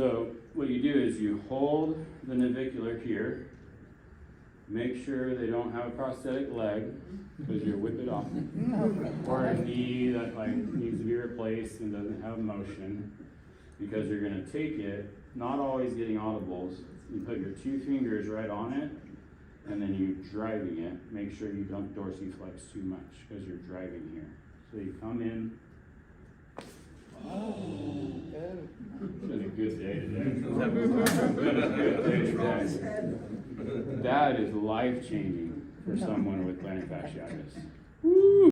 So what you do is you hold the navicular here, make sure they don't have a prosthetic leg, because you whip it off, or a knee that like needs to be replaced and doesn't have motion, because you're going to take it, not always getting audibles, you put your 2 fingers right on it, and then you're driving it. Make sure you don't dorsiflex too much, because you're driving here. So you come in. Oh, it's been a good day today. That is life-changing for someone with plantar fasciitis. Woo!